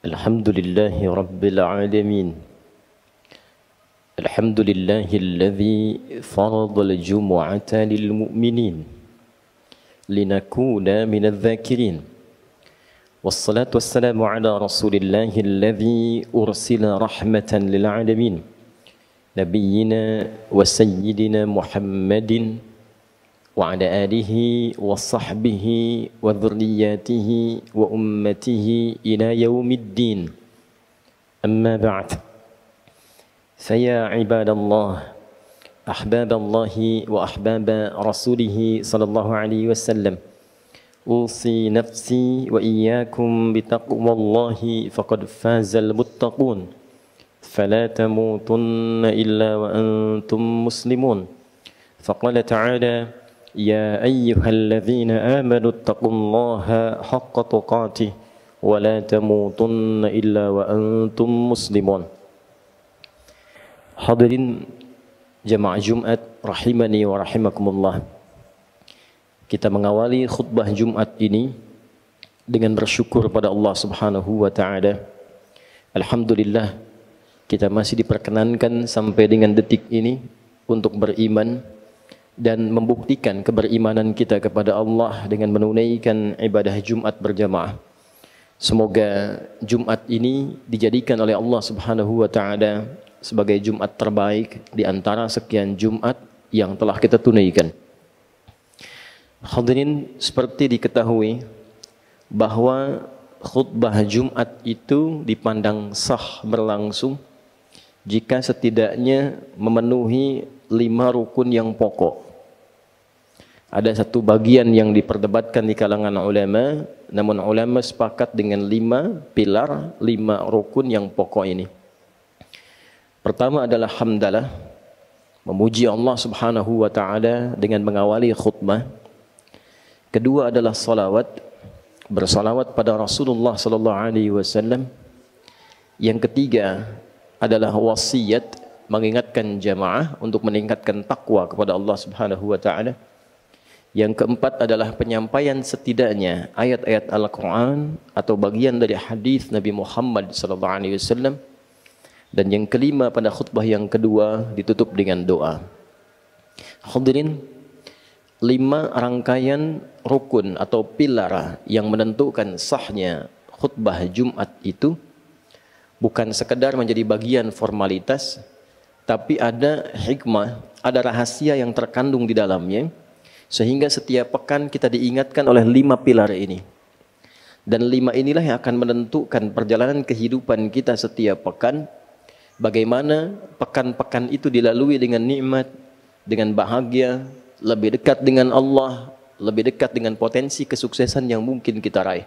الحمد لله رب العالمين. الحمد لله الذي فرض الجمعة للمؤمنين لنكون من الذاكرين، والصلاة والسلام على رسول الله الذي أرسل رحمة للعالمين، نبينا وسيدنا محمد وعلى آله وصحبه وذرياته وأمته إلى يوم الدين. أما بعد، فيا عباد الله، أحباب الله وأحباب رسوله صلى الله عليه وسلم، أوصي نفسي وإياكم بتقوى الله فقد فاز المتقون، فلا تموتن إلا وأنتم مسلمون. فقال تعالى: يا أيها الذين آمنوا اتقوا الله حق تقاته ولا تموتن إلا وأنتم مسلمون. Hadirin jamaah Jumat rahimani wa rahimakumullah. Kita mengawali khutbah Jumat ini dengan bersyukur pada Allah Subhanahu wa taala. Alhamdulillah, kita masih diperkenankan sampai dengan detik ini untuk beriman dan membuktikan keberimanan kita kepada Allah dengan menunaikan ibadah Jumat berjamaah. Semoga Jumat ini dijadikan oleh Allah Subhanahu wa taala sebagai Jumat terbaik di antara sekian Jumat yang telah kita tunaikan. Hadirin, seperti diketahui bahwa khutbah Jumat itu dipandang sah berlangsung jika setidaknya memenuhi 5 rukun yang pokok. Ada satu bagian yang diperdebatkan di kalangan ulama, namun ulama sepakat dengan 5 pilar, 5 rukun yang pokok ini. Pertama adalah hamdalah, memuji Allah Subhanahu wa taala dengan mengawali khutbah. Kedua adalah salawat, bersalawat pada Rasulullah sallallahu alaihi wasallam. Yang ketiga adalah wasiat, mengingatkan jamaah untuk meningkatkan takwa kepada Allah Subhanahu wa taala. Yang keempat adalah penyampaian setidaknya ayat-ayat Al-Quran atau bagian dari hadis Nabi Muhammad SAW. Dan yang kelima pada khutbah yang kedua ditutup dengan doa. Hadirin, 5 rangkaian rukun atau pilar yang menentukan sahnya khutbah Jumat itu bukan sekedar menjadi bagian formalitas, tapi ada hikmah, ada rahasia yang terkandung di dalamnya. Sehingga setiap pekan kita diingatkan oleh 5 pilar ini. Dan 5 inilah yang akan menentukan perjalanan kehidupan kita setiap pekan. Bagaimana pekan-pekan itu dilalui dengan nikmat, dengan bahagia, lebih dekat dengan Allah, lebih dekat dengan potensi kesuksesan yang mungkin kita raih.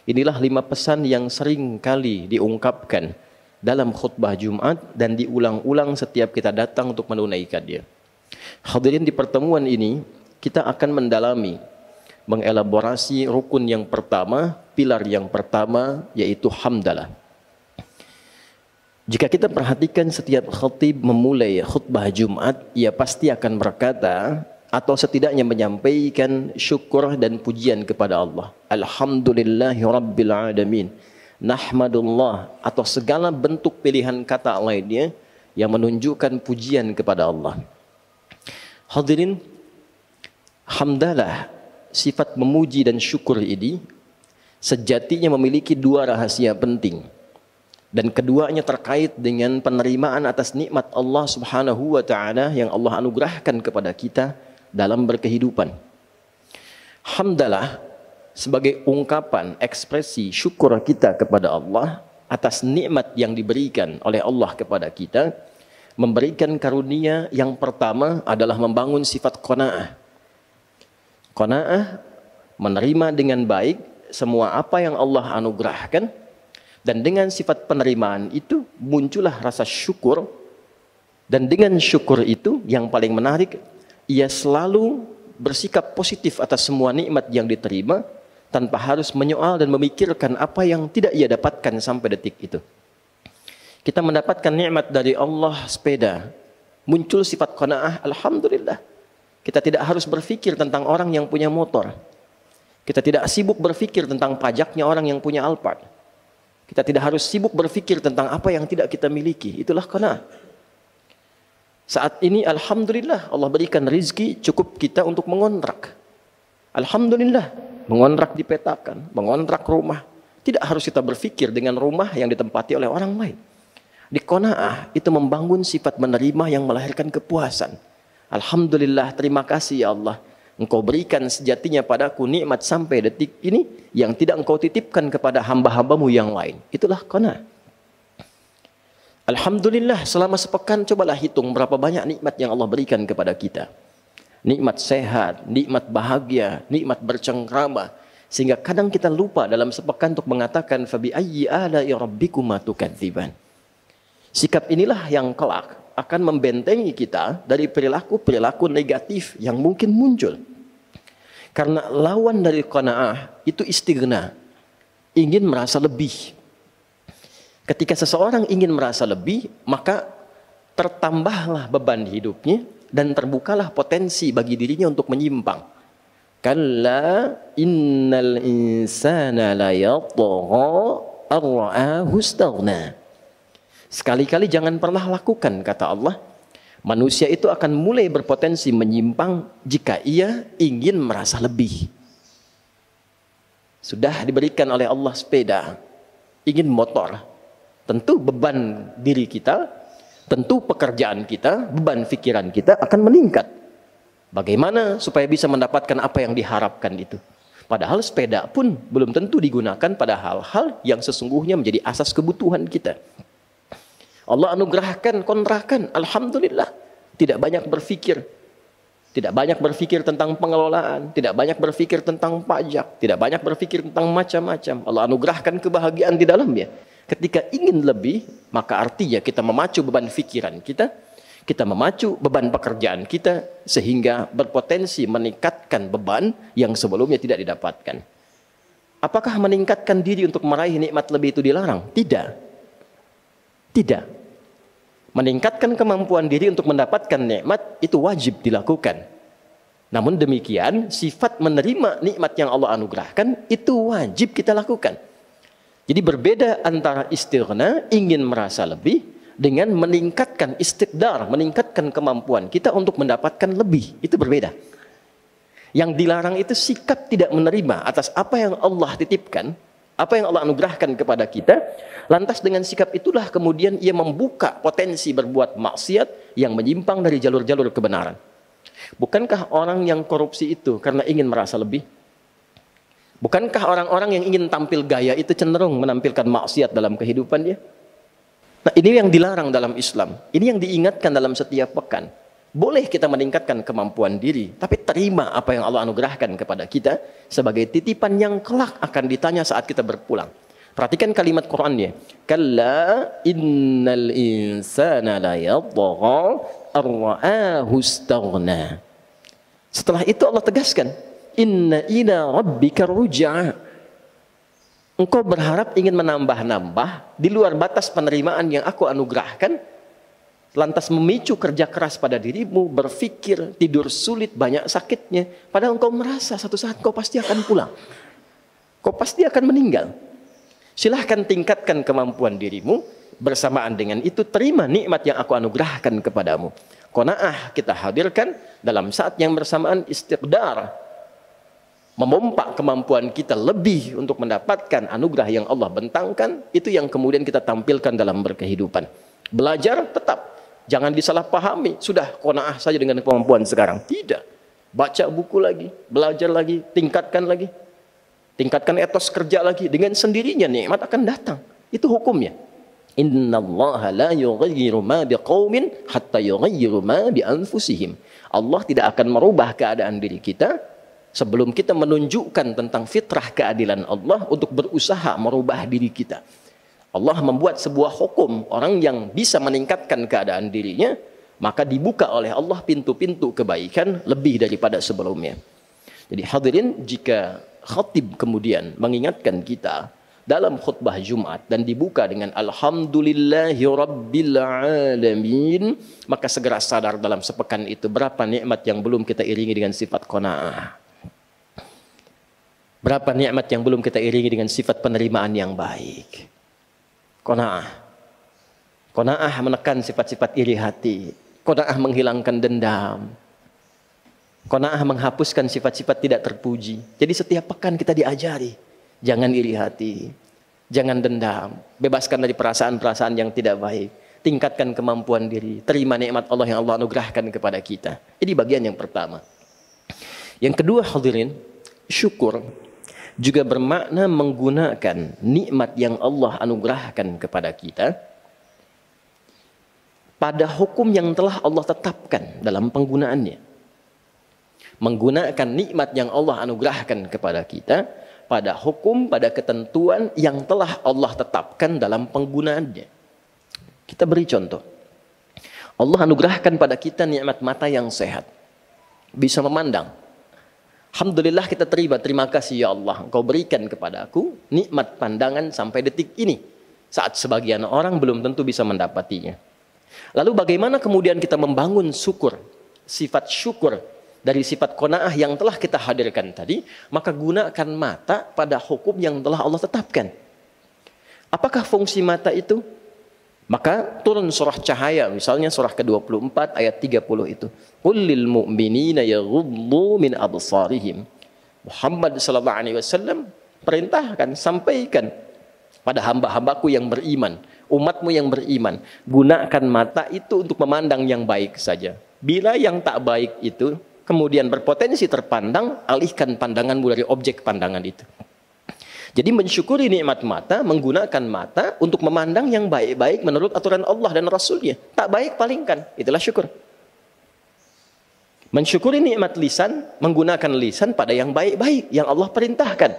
Inilah 5 pesan yang sering kali diungkapkan dalam khutbah Jumat dan diulang-ulang setiap kita datang untuk menunaikannya. Hadirin, di pertemuan ini kita akan mendalami, mengelaborasi rukun yang pertama, pilar yang pertama, yaitu hamdalah. Jika kita perhatikan setiap khatib memulai khutbah Jumat, ia pasti akan berkata atau setidaknya menyampaikan syukur dan pujian kepada Allah. Alhamdulillahi Rabbil Alamin. Nahmadullah, atau segala bentuk pilihan kata lainnya yang menunjukkan pujian kepada Allah. Hadirin, hamdalah, sifat memuji dan syukur ini sejatinya memiliki 2 rahasia penting. Dan keduanya terkait dengan penerimaan atas nikmat Allah Subhanahu wa taala yang Allah anugerahkan kepada kita dalam berkehidupan. Hamdalah sebagai ungkapan ekspresi syukur kita kepada Allah atas nikmat yang diberikan oleh Allah kepada kita, memberikan karunia yang pertama adalah membangun sifat qanaah. Qanaah, menerima dengan baik semua apa yang Allah anugerahkan, dan dengan sifat penerimaan itu muncullah rasa syukur, dan dengan syukur itu yang paling menarik, ia selalu bersikap positif atas semua nikmat yang diterima tanpa harus menyoal dan memikirkan apa yang tidak ia dapatkan sampai detik itu. Kita mendapatkan nikmat dari Allah, sepeda, muncul sifat qanaah, alhamdulillah. Kita tidak harus berpikir tentang orang yang punya motor. Kita tidak sibuk berpikir tentang pajaknya orang yang punya Alphard. Kita tidak harus sibuk berpikir tentang apa yang tidak kita miliki. Itulah qanaah. Saat ini alhamdulillah Allah berikan rizki cukup kita untuk mengontrak. Alhamdulillah, mengontrak dipetakan, mengontrak rumah. Tidak harus kita berpikir dengan rumah yang ditempati oleh orang lain. Di qanaah itu membangun sifat menerima yang melahirkan kepuasan. Alhamdulillah, terima kasih ya Allah. Engkau berikan sejatinya padaku nikmat sampai detik ini yang tidak engkau titipkan kepada hamba-hambamu yang lain. Itulah qanaah. Alhamdulillah, selama sepekan cobalah hitung berapa banyak nikmat yang Allah berikan kepada kita. Nikmat sehat, nikmat bahagia, nikmat bercengkrama. Sehingga kadang kita lupa dalam sepekan untuk mengatakan fabi ayyi ala'i rabbikuma tukadziban. Sikap inilah yang kelak akan membentengi kita dari perilaku-perilaku negatif yang mungkin muncul. Karena lawan dari qanaah itu istighna, ingin merasa lebih. Ketika seseorang ingin merasa lebih, maka tertambahlah beban hidupnya dan terbukalah potensi bagi dirinya untuk menyimpang. Kalla innal insana la yatgha ar-ra'ahu istaghna. Sekali-kali jangan pernah lakukan, kata Allah. Manusia itu akan mulai berpotensi menyimpang jika ia ingin merasa lebih. Sudah diberikan oleh Allah sepeda, ingin motor. Tentu beban diri kita, tentu pekerjaan kita, beban pikiran kita akan meningkat. Bagaimana supaya bisa mendapatkan apa yang diharapkan itu? Padahal sepeda pun belum tentu digunakan pada hal-hal yang sesungguhnya menjadi asas kebutuhan kita. Allah anugerahkan kontrakan, alhamdulillah. Tidak banyak berpikir. Tidak banyak berpikir tentang pengelolaan, tidak banyak berpikir tentang pajak, tidak banyak berpikir tentang macam-macam. Allah anugerahkan kebahagiaan di dalamnya. Ketika ingin lebih, maka artinya kita memacu beban pikiran kita memacu beban pekerjaan kita, sehingga berpotensi meningkatkan beban yang sebelumnya tidak didapatkan. Apakah meningkatkan diri untuk meraih nikmat lebih itu dilarang? Tidak. Tidak. Meningkatkan kemampuan diri untuk mendapatkan nikmat itu wajib dilakukan. Namun demikian, sifat menerima nikmat yang Allah anugerahkan itu wajib kita lakukan. Jadi berbeda antara istighna, ingin merasa lebih, dengan meningkatkan istiqdar, meningkatkan kemampuan kita untuk mendapatkan lebih. Itu berbeda. Yang dilarang itu sikap tidak menerima atas apa yang Allah titipkan, apa yang Allah anugerahkan kepada kita. Lantas dengan sikap itulah kemudian ia membuka potensi berbuat maksiat yang menyimpang dari jalur-jalur kebenaran. Bukankah orang yang korupsi itu karena ingin merasa lebih? Bukankah orang-orang yang ingin tampil gaya itu cenderung menampilkan maksiat dalam kehidupannya? Nah, ini yang dilarang dalam Islam. Ini yang diingatkan dalam setiap pekan. Boleh kita meningkatkan kemampuan diri, tapi terima apa yang Allah anugerahkan kepada kita sebagai titipan yang kelak akan ditanya saat kita berpulang. Perhatikan kalimat Qur'annya. Kalla innal insana la yatgha ar-ra'ahu istaghna. Setelah itu Allah tegaskan, inna ila rabbika ruj'a. Engkau berharap ingin menambah-nambah di luar batas penerimaan yang aku anugerahkan, lantas memicu kerja keras pada dirimu, berpikir, tidur sulit, banyak sakitnya. Padahal engkau merasa satu saat kau pasti akan pulang. Kau pasti akan meninggal. Silahkan tingkatkan kemampuan dirimu, bersamaan dengan itu terima nikmat yang aku anugerahkan kepadamu. Qanaah kita hadirkan dalam saat yang bersamaan istiqdar, memompak kemampuan kita lebih untuk mendapatkan anugerah yang Allah bentangkan. Itu yang kemudian kita tampilkan dalam berkehidupan. Belajar tetap, jangan disalahpahami. Sudah qanaah saja dengan kemampuan sekarang. Tidak. Baca buku lagi, belajar lagi, tingkatkan lagi. Tingkatkan etos kerja lagi. Dengan sendirinya nikmat akan datang. Itu hukumnya. Innallaha la yughayyiru ma biqaumin hatta yughayyiru ma bi anfusihim. Allah tidak akan merubah keadaan diri kita sebelum kita menunjukkan tentang fitrah keadilan Allah untuk berusaha merubah diri kita. Allah membuat sebuah hukum, orang yang bisa meningkatkan keadaan dirinya, maka dibuka oleh Allah pintu-pintu kebaikan lebih daripada sebelumnya. Jadi hadirin, jika khatib kemudian mengingatkan kita dalam khutbah Jumat dan dibuka dengan alhamdulillahi rabbil alamin, maka segera sadar dalam sepekan itu berapa nikmat yang belum kita iringi dengan sifat qanaah. Berapa nikmat yang belum kita iringi dengan sifat penerimaan yang baik. Qanaah. Qanaah menekan sifat-sifat iri hati. Qanaah menghilangkan dendam. Qanaah menghapuskan sifat-sifat tidak terpuji. Jadi setiap pekan kita diajari, jangan iri hati, jangan dendam, bebaskan dari perasaan-perasaan yang tidak baik, tingkatkan kemampuan diri, terima nikmat Allah yang Allah anugerahkan kepada kita. Ini bagian yang pertama. Yang kedua, hadirin, syukur juga bermakna menggunakan nikmat yang Allah anugerahkan kepada kita pada hukum yang telah Allah tetapkan dalam penggunaannya. Menggunakan nikmat yang Allah anugerahkan kepada kita pada hukum, pada ketentuan yang telah Allah tetapkan dalam penggunaannya. Kita beri contoh. Allah anugerahkan pada kita nikmat mata yang sehat. Bisa memandang. Alhamdulillah kita terima kasih ya Allah. Engkau berikan kepada aku nikmat pandangan sampai detik ini. Saat sebagian orang belum tentu bisa mendapatinya. Lalu bagaimana kemudian kita membangun syukur, sifat syukur dari sifat qanaah yang telah kita hadirkan tadi, maka gunakan mata pada hukum yang telah Allah tetapkan. Apakah fungsi mata itu? Maka turun surah cahaya, misalnya surah ke-24 ayat 30 itu. Qul lil mu'minina yaghuddu min absarihim. Muhammad sallallahu alaihi wasallam perintahkan, sampaikan pada hamba-hambaku yang beriman, umatmu yang beriman, gunakan mata itu untuk memandang yang baik saja. Bila yang tak baik itu kemudian berpotensi terpandang, alihkan pandanganmu dari objek pandangan itu. Jadi mensyukuri nikmat mata, menggunakan mata untuk memandang yang baik-baik menurut aturan Allah dan Rasulnya. Tak baik palingkan, itulah syukur. Mensyukuri nikmat lisan, menggunakan lisan pada yang baik-baik yang Allah perintahkan.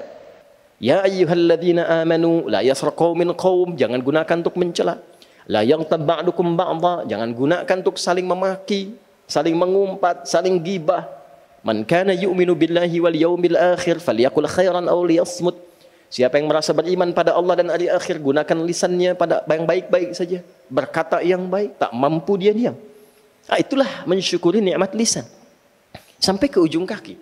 Ya ayyuhalladzina amanu la yaskhar qaumin qaum, jangan gunakan untuk mencela. La yaghtab ba'dukum ba'dha, jangan gunakan untuk saling memaki, saling mengumpat, saling gibah. Man kana yu'minu billahi wal yaumil akhir falyaqul khairan aw liyasmut. Siapa yang merasa beriman pada Allah dan hari akhir, gunakan lisannya pada yang baik-baik saja, berkata yang baik, tak mampu dia diam. Itulah mensyukuri nikmat lisan sampai ke ujung kaki.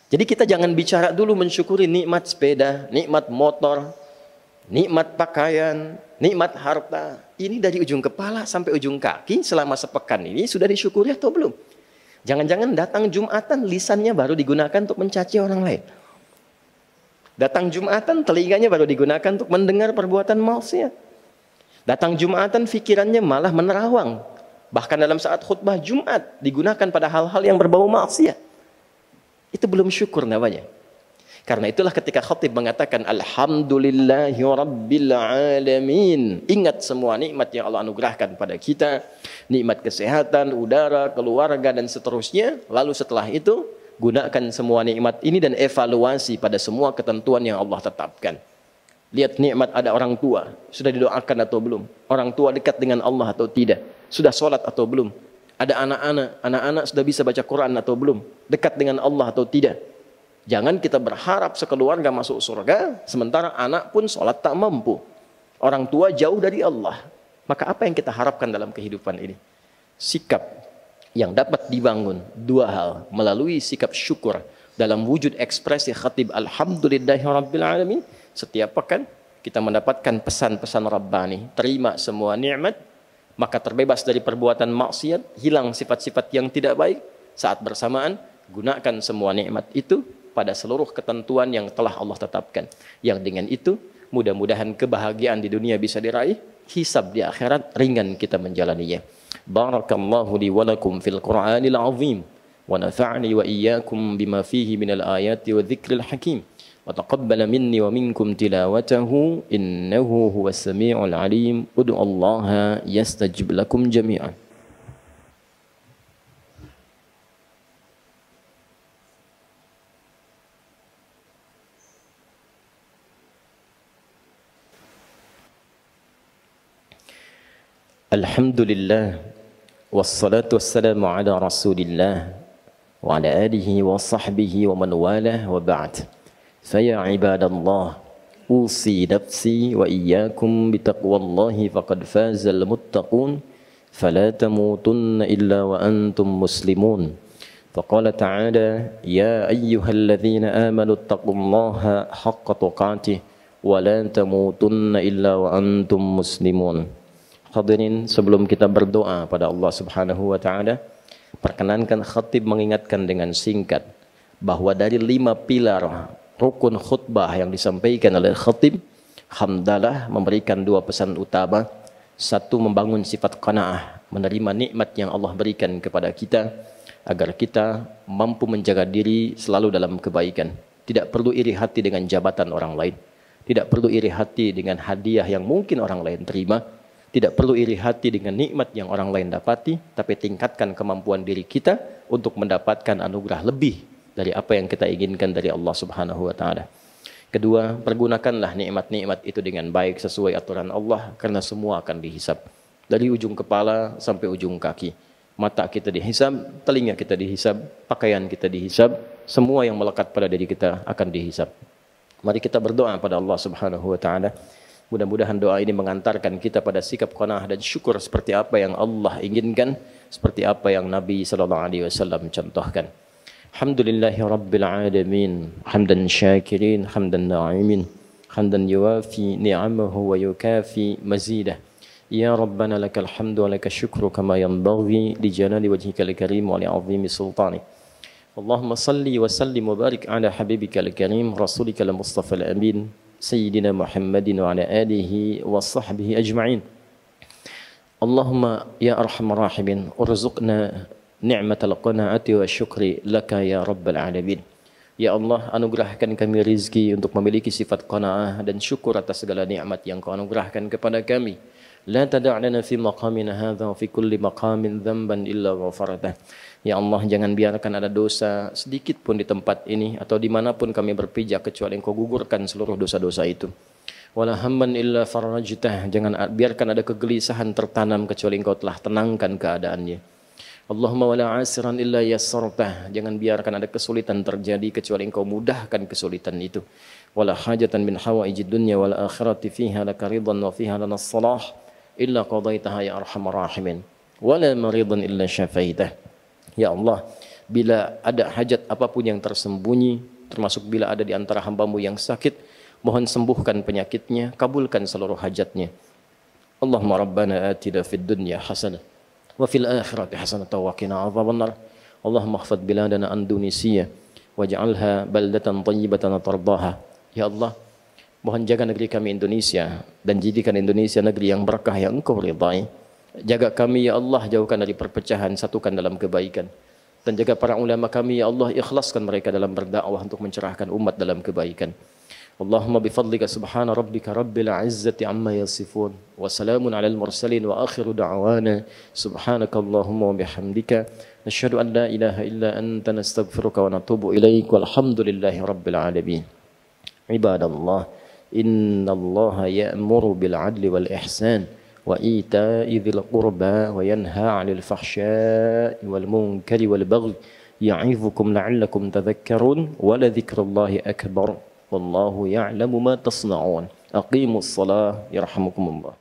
Jadi kita jangan bicara dulu mensyukuri nikmat sepeda, nikmat motor, nikmat pakaian, nikmat harta. Ini dari ujung kepala sampai ujung kaki selama sepekan ini sudah disyukuri atau belum? Jangan-jangan datang Jumatan lisannya baru digunakan untuk mencaci orang lain. Datang Jumatan telinganya baru digunakan untuk mendengar perbuatan maksiat. Datang Jumatan fikirannya malah menerawang. Bahkan dalam saat khutbah Jumat digunakan pada hal-hal yang berbau maksiat. Itu belum syukur namanya. Karena itulah ketika khatib mengatakan alhamdulillahi rabbil alamin. Ingat semua nikmat yang Allah anugerahkan pada kita. Nikmat kesehatan, udara, keluarga dan seterusnya. Lalu setelah itu gunakan semua nikmat ini dan evaluasi pada semua ketentuan yang Allah tetapkan. Lihat nikmat ada orang tua. Sudah didoakan atau belum? Orang tua dekat dengan Allah atau tidak? Sudah sholat atau belum? Ada anak-anak sudah bisa baca Quran atau belum? Dekat dengan Allah atau tidak? Jangan kita berharap sekeluarga masuk surga, sementara anak pun sholat tak mampu. Orang tua jauh dari Allah. Maka apa yang kita harapkan dalam kehidupan ini? Sikap yang dapat dibangun dua hal. Melalui sikap syukur dalam wujud ekspresi khatib alhamdulillahirrabbilalamin. Setiap pekan kita mendapatkan pesan-pesan Rabbani. Terima semua nikmat, maka terbebas dari perbuatan maksiat, hilang sifat-sifat yang tidak baik. Saat bersamaan, gunakan semua nikmat itu pada seluruh ketentuan yang telah Allah tetapkan. Yang dengan itu, mudah-mudahan kebahagiaan di dunia bisa diraih, hisab di akhirat ringan kita menjalaninya. Barakallahu li wa lakum fil Qur'anil azim, wa nafa'ni wa iyyakum bima fihi minal ayati wa dzikril hakim. وتقبل مني ومنكم تلاوته إنه هو السميع العليم ادعوا الله يستجب لكم جميعا. الحمد لله والصلاة والسلام على رسول الله وعلى آله وصحبه ومن والاه وبعد. فيا عباد الله أوصي نفسي وإياكم بتقوى الله فقد فاز المتقون فلا تموتن إلا وأنتم مسلمون. فقال تعالى يا أيها الذين آمنوا اتقوا الله حق تقاته wa la tamutunna illa wa antum muslimun. Hadirin, sebelum kita berdoa pada Allah Subhanahu wa taala, perkenankan khatib mengingatkan dengan singkat bahwa dari 5 pilar rukun khutbah yang disampaikan oleh khatib, hamdalah memberikan 2 pesan utama. 1, membangun sifat qanaah, menerima nikmat yang Allah berikan kepada kita agar kita mampu menjaga diri selalu dalam kebaikan. Tidak perlu iri hati dengan jabatan orang lain. Tidak perlu iri hati dengan hadiah yang mungkin orang lain terima. Tidak perlu iri hati dengan nikmat yang orang lain dapati. Tapi tingkatkan kemampuan diri kita untuk mendapatkan anugerah lebih dari apa yang kita inginkan dari Allah Subhanahu wa taala. Kedua, pergunakanlah nikmat-nikmat itu dengan baik sesuai aturan Allah, karena semua akan dihisab. Dari ujung kepala sampai ujung kaki. Mata kita dihisab, telinga kita dihisab, pakaian kita dihisab, semua yang melekat pada diri kita akan dihisab. Mari kita berdoa pada Allah Subhanahu wa taala. Mudah-mudahan doa ini mengantarkan kita pada sikap qanaah dan syukur seperti apa yang Allah inginkan, seperti apa yang Nabi sallallahu alaihi wasallam contohkan. Alhamdulillahi rabbil alamin, hamdan syakirin, hamdan na'imin, hamdan yuwafi ni'amahu wa yukafi mazidah. Ya Rabbana lakal hamdu wa lakal syukru kama yanbaghi li jalali wajhikal karim wa li 'azimi sultanik. Allahumma salli wa sallim wa barik ala habibikal karim rasulikal mustafa al-amin sayyidina Muhammadin wa ala alihi wa sahbihi ajma'in. Allahumma ya arhamar rahimin urzuqna ni'matal qanaati wa syukri laka ya rabbal alamin. Ya Allah, anugerahkan kami rizki untuk memiliki sifat qanaah dan syukur atas segala nikmat yang Kau anugerahkan kepada kami. La tada' lana fi maqamina hadha wa fi kulli maqamin dhanban illa ghafartah. Ya Allah, jangan biarkan ada dosa sedikit pun di tempat ini atau dimanapun kami berpijak kecuali Engkau gugurkan seluruh dosa-dosa itu. Wala hamman illa farajtah. Jangan biarkan ada kegelisahan tertanam kecuali Engkau telah tenangkan keadaannya. Allahumma wala asiran illa yassartah. Jangan biarkan ada kesulitan terjadi kecuali Engkau mudahkan kesulitan itu. Wala hajatan min hawaijid dunya wal akhirati fiha laka ridwan wa fiha lana salah illa qadaitaha ya arhamar rahimin. Wala maridan illa syafaitah. Ya Allah, bila ada hajat apapun yang tersembunyi, termasuk bila ada di antara hamba-Mu yang sakit, mohon sembuhkan penyakitnya, kabulkan seluruh hajatnya. Allahumma rabbana atina fid dunya hasanah wa fil akhirati hasanah wa qina adzabannar. Allahumma ihfaz biladana Indonesia waj'alha baldatan thayyibatan tardaha. Ya Allah, mohon jaga negeri kami Indonesia dan jadikan Indonesia negeri yang berkah yang Engkau ridai. Jaga kami ya Allah, jauhkan dari perpecahan, satukan dalam kebaikan. Dan jaga para ulama kami ya Allah, ikhlaskan mereka dalam berdakwah untuk mencerahkan umat dalam kebaikan. Allahumma bifadlika subhana rabbika rabbil izzati amma yasifun wa salamun alal mursalin wa akhiru da'wana subhanaka Allahumma wa bihamdika nasyhadu an la ilaha illa anta nastaghfiruka wa natubu ilaik walhamdulillahi rabbil alamin. Ibadallah, innallaha ya'muru bil 'adli wal ihsan wa ita'i dzil qurba wa yanha 'anil fahsya'i wal munkari wal baghi ya'idzukum la'allakum tadhakkarun wa la dzikrullahi akbar wallahu ya'lamu ma tasna'un. Aqimus shalah yarhamukumullah.